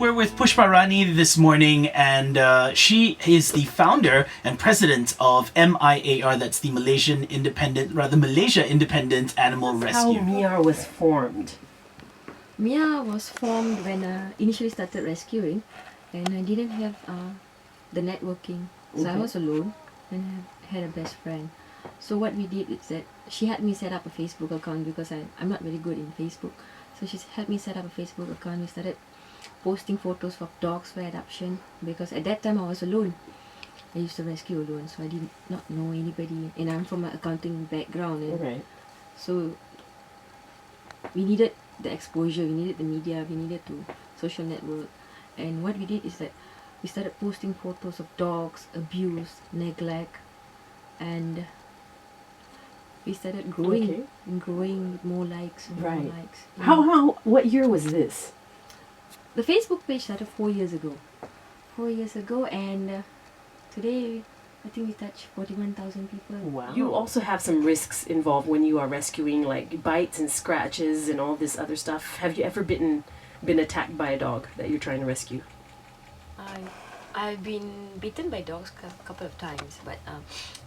We're with Puspa Rani this morning, and she is the founder and president of MIAR. That's the Malaysia Independent Animal Rescue. How MIAR was formed. MIAR was formed when I initially started rescuing, and I didn't have the networking, so I was alone and I had a best friend. So what we did is that she had me set up a Facebook account because I'm not very good in Facebook. So she helped me set up a Facebook account. We started posting photos of dogs for adoption because at that time I was alone. I used to rescue alone, so I did not know anybody, and I'm from an accounting background, and so we needed the exposure, we needed the media, we needed to social network. And what we did is that we started posting photos of dogs, abuse, neglect, and we started growing and growing with more likes and more likes. Yeah. What year was this? The Facebook page started 4 years ago. 4 years ago, and today I think we touched 41,000 people. Wow. You also have some risks involved when you are rescuing, like bites and scratches and all this other stuff. Have you ever been attacked by a dog that you're trying to rescue? I've been bitten by dogs a couple of times, but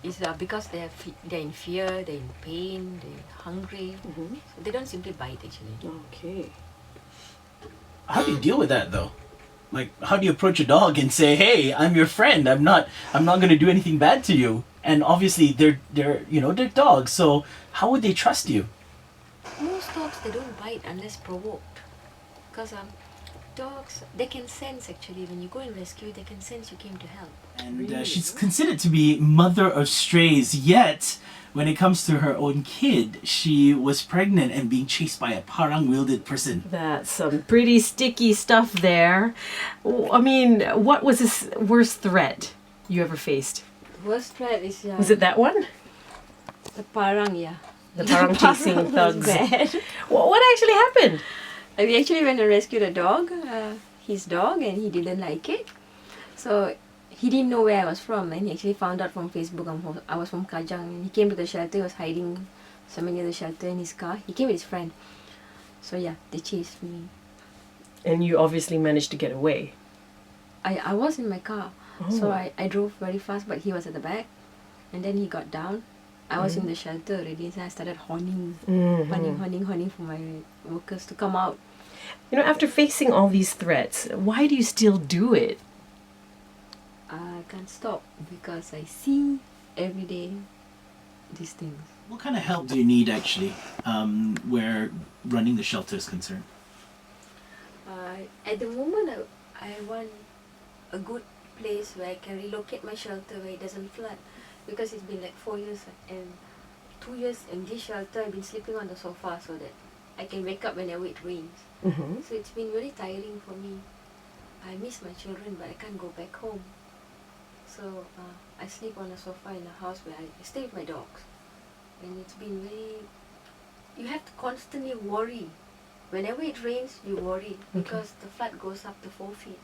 it's because they're in fear, they're in pain, they're hungry. So they don't simply bite actually. Okay. How do you deal with that though? Like, how do you approach a dog and say, "Hey, I'm your friend. I'm not going to do anything bad to you"? And obviously, they're dogs. So how would they trust you? Most dogs, they don't bite unless provoked, because dogs, they can sense actually when you go and rescue. They can sense you came to help. And she's considered to be mother of strays. Yet, when it comes to her own kid, she was pregnant and being chased by a parang-wielded person. That's some pretty sticky stuff there. I mean, what was the worst threat you ever faced? The worst threat is... was it that one? The parang, yeah. The parang chasing thugs. Bad. What actually happened? We actually went and rescued a dog, his dog, and he didn't like it. So he didn't know where I was from, and he actually found out from Facebook I was from Kajang. And he came to the shelter. He was hiding somewhere near the shelter in his car. He came with his friend. So yeah, they chased me. And you obviously managed to get away. I was in my car, so I drove very fast, but he was at the back. And then he got down. I was in the shelter already, so I started horning for my workers to come out. You know, after facing all these threats, why do you still do it? I can't stop because I see every day these things. What kind of help do you need actually, where running the shelter is concerned? At the moment, I want a good place where I can relocate my shelter where it doesn't flood. Because it's been like 4 years and 2 years in this shelter, I've been sleeping on the sofa so that I can wake up whenever it rains. So it's been really tiring for me. I miss my children, but I can't go back home. So I sleep on the sofa in a house where I stay with my dogs. And it's been really... You have to constantly worry. Whenever it rains, you worry because the flood goes up to 4 feet.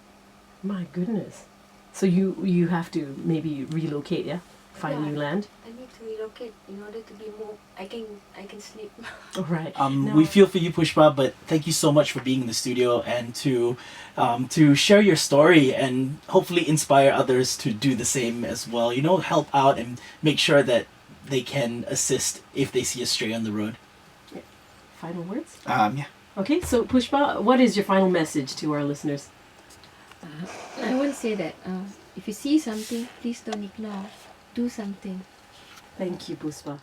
My goodness. So you have to maybe relocate, yeah? Find new land? I need to relocate in order to be more... I can sleep. All right. We feel for you, Pushpa, but thank you so much for being in the studio and to share your story and hopefully inspire others to do the same as well. You know, help out and make sure that they can assist if they see a stray on the road. Yeah. Final words? Yeah. Okay, so Pushpa, what is your final message to our listeners? I would say that if you see something, please don't ignore. Do something. Thank you, Puspa.